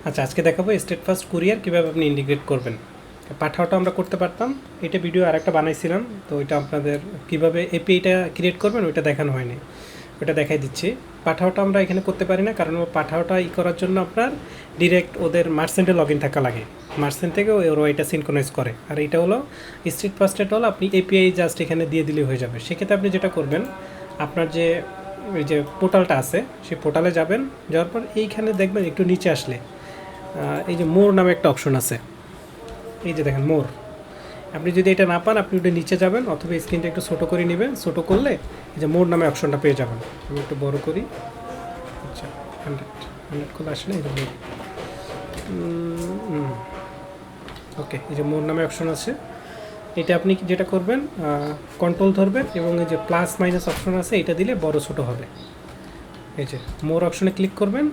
আচ্ছা, আজকে দেখাবো স্টেট ফার্স্ট কুরিয়ার কীভাবে আপনি ইন্টিগ্রেট করবেন। পাঠাওটা আমরা করতে পারতাম, এটা ভিডিও আরেকটা বানাইছিলাম, তো ওইটা আপনাদের কীভাবে এপিআইটা ক্রিয়েট করবেন ওইটা দেখানো হয়নি, ওইটা দেখাই দিচ্ছি। পাঠাওটা আমরা এখানে করতে পারি না, কারণ পাঠাওটা করার জন্য আপনার ডিরেক্ট ওদের মার্চেন্টে লগ ইন থাকা লাগে, মার্চেন্ট থেকে ওরা এটা সিনক্রোনাইজ করে। আর এটা হলো স্ট্রিট ফার্স্টেটা হলো আপনি এপিআই জাস্ট এখানে দিয়ে দিলেই হয়ে যাবে। সেক্ষেত্রে আপনি যেটা করবেন, আপনার যে ওই যে পোর্টালটা আছে সেই পোর্টালে যাবেন, যাওয়ার পর এইখানে দেখবেন একটু নিচে আসলে এই যে মোর নামে একটা অপশন আছে, এই যে দেখেন মোর। আপনি যদি এটা না পান আপনি ওটা নিচে যাবেন, অথবা স্ক্রিনটা একটু ছোটো করে নেবেন, ছোটো করলে এই যে মোর নামে অপশনটা পেয়ে যাবেন। আমি একটু বড় করি, আচ্ছা 100 করলে আসলে এই যে ওকে, এই যে মোর নামে অপশন আছে। এটা আপনি যেটা করবেন, কন্ট্রোল ধরবেন এবং এই যে প্লাস মাইনাস অপশন আছে এটা দিলে বড় ছোটো হবে। এই যে মোর অপশনে ক্লিক করবেন,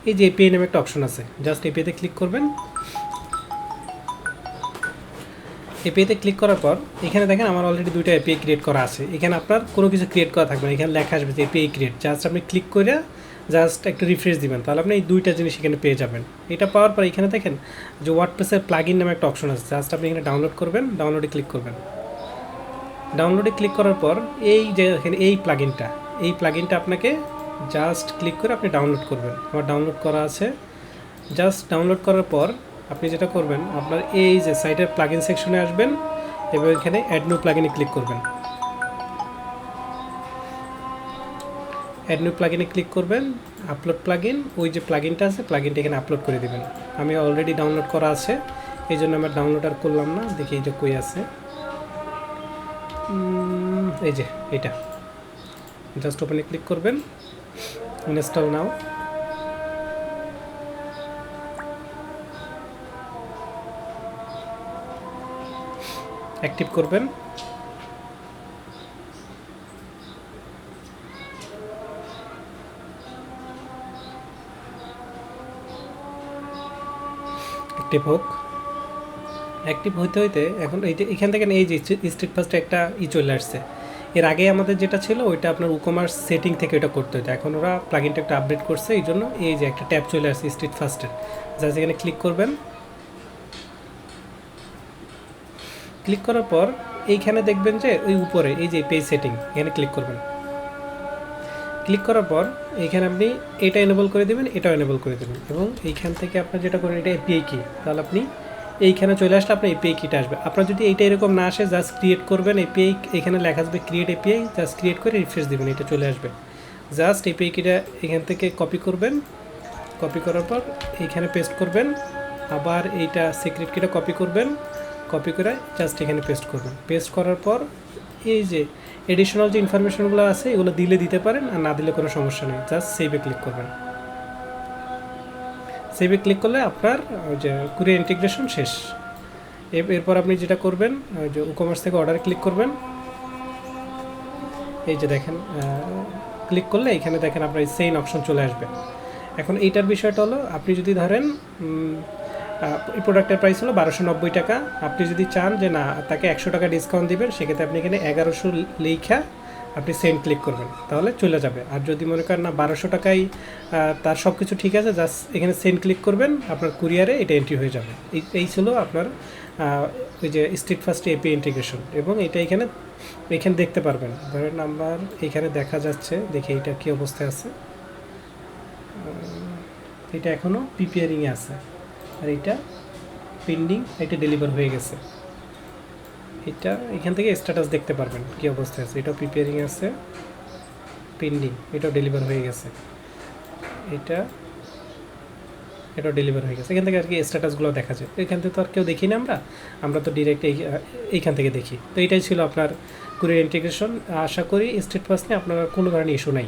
এই যে এপিআই নামে একটা অপশন আছে, জাস্ট এপিআইতে ক্লিক করবেন। এপিআইতে ক্লিক করার পর এখানে দেখেন আমার অলরেডি দুইটা এপিআই ক্রিয়েট করা আছে। এখানে আপনার কোনো কিছু ক্রিয়েট করা থাকবে না, এখানে লেখা আসবে যে এপিআই ক্রিয়েট। জাস্ট আপনি ক্লিক করে জাস্ট একটু রিফ্রেশ দিবেন, তাহলে আপনি এই দুইটা জিনিস এখানে পেয়ে যাবেন। এটা পাওয়ার পর এখানে দেখেন যে ওয়ার্ডপ্রেসের প্লাগইন নামে একটা অপশন আছে, জাস্ট আপনি এখানে ডাউনলোড করবেন, ডাউনলোডে ক্লিক করবেন। ডাউনলোডে ক্লিক করার পর এই যে এখানে এই প্লাগইনটা আপনাকে জাস্ট ক্লিক করে আপনি ডাউনলোড করবেন। আমার ডাউনলোড করা আছে। জাস্ট ডাউনলোড করার পর আপনি যেটা করবেন, আপনার এই যে সাইটের প্লাগইন সেকশনে আসবেন এবং এখানে অ্যাড নিউ প্লাগইনে ক্লিক করবেন। অ্যাড নিউ প্লাগইনে ক্লিক করবেন, আপলোড প্লাগইন, ওই যে প্লাগইনটা আছে প্লাগইনটা এখানে আপলোড করে দেবেন। আমি অলরেডি ডাউনলোড করা আছে, এই জন্য আমার ডাউনলোড আর করলাম না। দেখি এই যে কই আছে, এই যে এটা, জাস্ট ওপেনে ক্লিক করবেন, ইনস্টল নাও। অ্যাক্টিভ করবেন, অ্যাক্টিভ হোক। অ্যাক্টিভ হইতে হইতে এখন এই যে এখান থেকে এই যে স্ট্রিট ফার্স্টে একটা চলে আসছে। এর আগে আমাদের যেটা ছিল ওইটা আপনার উকমার্স সেটিং থেকে ওটা করতে হতো, এখন ওরা প্লাগইনটা একটা আপডেট করছে, এই জন্য এই যে একটা ট্যাব চলে আসছে স্ট্রিট ফার্স্টের। জাস্ট এখানে ক্লিক করবেন। ক্লিক করার পর এইখানে দেখবেন যে ওই উপরে এই যে পেজ সেটিং, এখানে ক্লিক করবেন। ক্লিক করার পর এইখানে আপনি এটা এনেবল করে দেবেন, এটাও এনেবল করে দেবেন, এবং এইখান থেকে আপনার যেটা করেন এটা এপিআই কি, তাহলে আপনি এইখানে চলে আসলে আপনার এপিআই কিটা আসবে। আপনার যদি এইটা এরকম না আসে, জাস্ট ক্রিয়েট করবেন এপিআই, এখানে লেখা আসবে ক্রিয়েট এপিআই, জাস্ট ক্রিয়েট করে রিফ্রেশ দেবেন, এটা চলে আসবে। জাস্ট এপিআই কিটা এখান থেকে কপি করবেন, কপি করার পর এইখানে পেস্ট করবেন, আবার এইটা সিক্রেট কিটা কপি করবেন, কপি করে জাস্ট এখানে পেস্ট করবেন। পেস্ট করার পর এই যে এডিশনাল যে ইনফরমেশনগুলো আছে এগুলো দিলে দিতে পারেন, আর না দিলে কোনো সমস্যা নেই। জাস্ট সেভে ক্লিক করবেন। সেভে ক্লিক করলে আপনার ওই যে কুরিয়ার ইন্টিগ্রেশন শেষ। এরপর আপনি যেটা করবেন, ওই যে ইকমার্স থেকে অর্ডারে ক্লিক করবেন। এই যে দেখেন, ক্লিক করলে এখানে দেখেন আপনার সেম অপশন চলে আসবে। এখন এইটার বিষয়টা হলো, আপনি যদি ধরেন এই প্রোডাক্টের প্রাইস হলো 1290 টাকা, আপনি যদি চান যে না তাকে 100 টাকা ডিসকাউন্ট দিবেন, সেক্ষেত্রে আপনি এখানে 1100 লেখা আপনি সেন্ড ক্লিক করবেন, তাহলে চলে যাবে। আর যদি মনে করেন না 1200 টাকায় তার সব কিছু ঠিক আছে, জাস্ট এখানে সেন্ড ক্লিক করবেন, আপনার কুরিয়ারে এটা এন্ট্রি হয়ে যাবে। এই ছিল আপনার ওই যে স্ট্রিট ফার্স্ট এপিআই ইন্টিগ্রেশন, এবং এটা এখানে দেখতে পারবেন। ধরেন নাম্বার এখানে দেখা যাচ্ছে, দেখি এটা কী অবস্থায় আছে। এটা এখনও প্রিপেয়ারিংয়ে আছে, আর এটা পেন্ডিং, এটা ডেলিভার হয়ে গেছে। এটা এখান থেকে স্ট্যাটাস দেখতে পারবেন কী অবস্থায় আছে। এটাও প্রিপেয়ারিং আছে, পেন্ডিং, এটাও ডেলিভার হয়ে গেছে, এটাও ডেলিভার হয়ে গেছে। এখান থেকে আর কি স্ট্যাটাসগুলো দেখা যায়। এখান থেকে তো আর কেউ দেখি না, আমরা তো ডিরেক্ট এইখান থেকে দেখি। তো এটাই ছিল আপনার কুরিয়ার ইন্টিগ্রেশন। আশা করি স্ট্রিট ফার্স্ট নিয়ে আপনার কোনো ধরনের ইস্যু নাই।